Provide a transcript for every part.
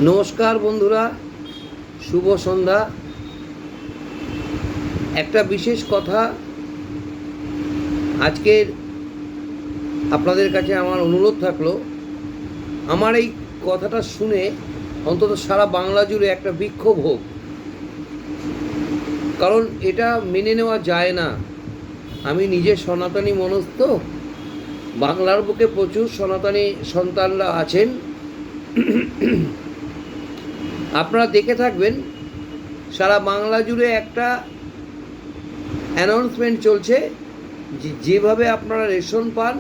নমস্কার বন্ধুরা, শুভ সন্ধ্যা। একটা বিশেষ কথা আজকের আপনাদের কাছে আমার অনুরোধ থাকলো, আমার এই কথাটা শুনে অন্তত সারা বাংলা জুড়ে একটা বিক্ষোভ হোক, কারণ এটা মেনে নেওয়া যায় না। আমি নিজে সনাতনী মানুষ, তো বাংলার বুকে প্রচুর সনাতনী সন্তানরা আছেন। আপনারা দেখে থাকবেন সারা বাংলা জুড়ে একটা অ্যানাউন্সমেন্ট চলছে, যেভাবে আপনারা রেশন পান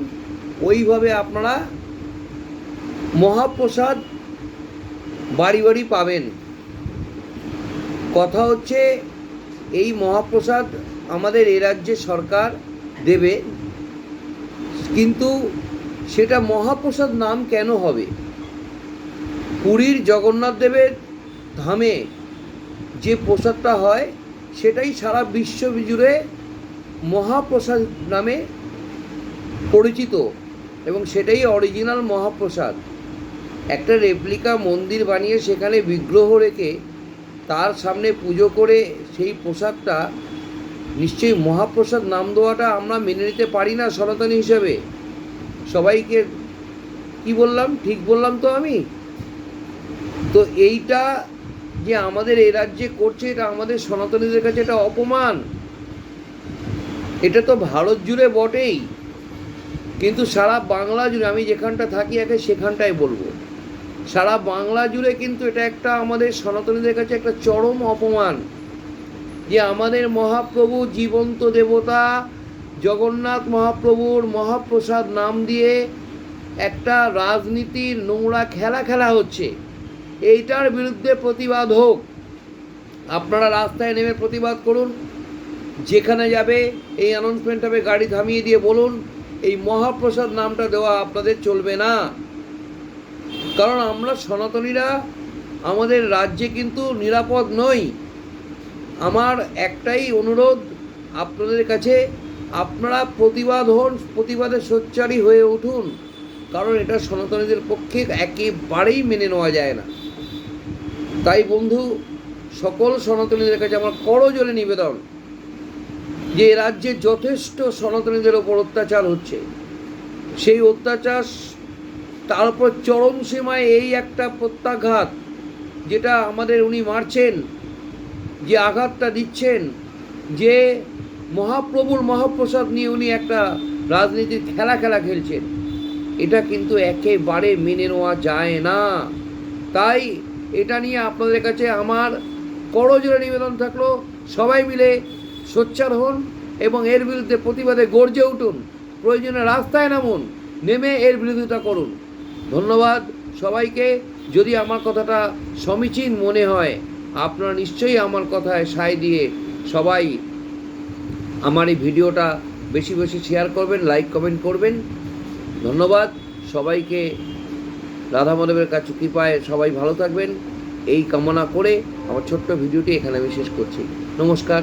ওইভাবে আপনারা মহাপ্রসাদ বাড়ি বাড়ি পাবেন। কথা হচ্ছে এই মহাপ্রসাদ আমাদের এ রাজ্যে সরকার দেবে, কিন্তু সেটা মহাপ্রসাদ নাম কেন হবে? পুরীর জগন্নাথ দেবের ধামে যে প্রসাদটা হয় সেটাই সারা বিশ্ব জুড়ে মহাপ্রসাদ নামে পরিচিত, এবং সেটাই অরিজিনাল মহাপ্রসাদ। একটা রেপ্লিকা মন্দির বানিয়ে সেখানে বিগ্রহ রেখে তার সামনে পুজো করে সেই প্রসাদটা নিশ্চয়ই মহাপ্রসাদ নাম দেওয়াটা আমরা মেনে নিতে পারি না সনাতনী হিসেবে। সবাইকে কি বললাম, ঠিক বললাম তো আমি? তো এইটা যে আমাদের এই রাজ্যে করছে, এটা আমাদের সনাতনীদের কাছে এটা অপমান। এটা তো ভারত জুড়ে বটেই, কিন্তু সারা বাংলা জুড়ে, আমি যেখানটা থাকি একে সেখানটাই বলবো, সারা বাংলা জুড়ে কিন্তু এটা একটা আমাদের সনাতনীদের কাছে একটা চরম অপমান, যে আমাদের মহাপ্রভু জীবন্ত দেবতা জগন্নাথ মহাপ্রভুর মহাপ্রসাদ নাম দিয়ে একটা রাজনীতির নোংরা খেলা হচ্ছে। এইটার বিরুদ্ধে প্রতিবাদ হোক। আপনারা রাস্তায় নেমে প্রতিবাদ করুন, যেখানে যাবে এই অ্যানাউন্সমেন্ট হবে গাড়ি থামিয়ে দিয়ে বলুন এই মহাপ্রসাদ নামটা দেওয়া আপনাদের চলবে না। কারণ আমরা সনাতনীরা আমাদের রাজ্যে কিন্তু নিরাপদ নই। আমার একটাই অনুরোধ আপনাদের কাছে, আপনারা প্রতিবাদ হন, প্রতিবাদে সোচ্চারী হয়ে উঠুন, কারণ এটা সনাতনীদের পক্ষে একেবারেই মেনে নেওয়া যায় না। তাই বন্ধু, সকল সনাতনীদের কাছে আমার করজোড়ে নিবেদন, যে রাজ্যে যথেষ্ট সনাতনীদের ওপর অত্যাচার হচ্ছে, সেই অত্যাচার তার উপর চরম সীমায় এই একটা প্রত্যাঘাত যেটা আমাদের উনি মারছেন, যে আঘাতটা দিচ্ছেন, যে মহাপ্রভুর মহাপ্রসাদ নিয়ে উনি একটা রাজনীতির খেলা খেলছেন, এটা কিন্তু একেবারে মেনে নেওয়া যায় না। তাই এটা নিয়ে আপনাদের কাছে আমার করজোড়ে নিবেদন থাকলো, সবাই মিলে সোচ্চার হন এবং এর বিরুদ্ধে প্রতিবাদে গর্জে উঠুন, প্রয়োজনে রাস্তায় নামুন, নেমে এর বিরোধিতা করুন। ধন্যবাদ সবাইকে। যদি আমার কথাটা সমীচীন মনে হয় আপনারা নিশ্চয়ই আমার কথায় সায় দিয়ে সবাই আমার এই ভিডিওটা বেশি বেশি শেয়ার করবেন, লাইক কমেন্ট করবেন। ধন্যবাদ সবাইকে। রাধা মাধবের কাছে কৃপায় সবাই ভালো থাকবেন এই কামনা করে আমার ছোট্ট ভিডিওটি এখানে আমি শেষ করছি। নমস্কার।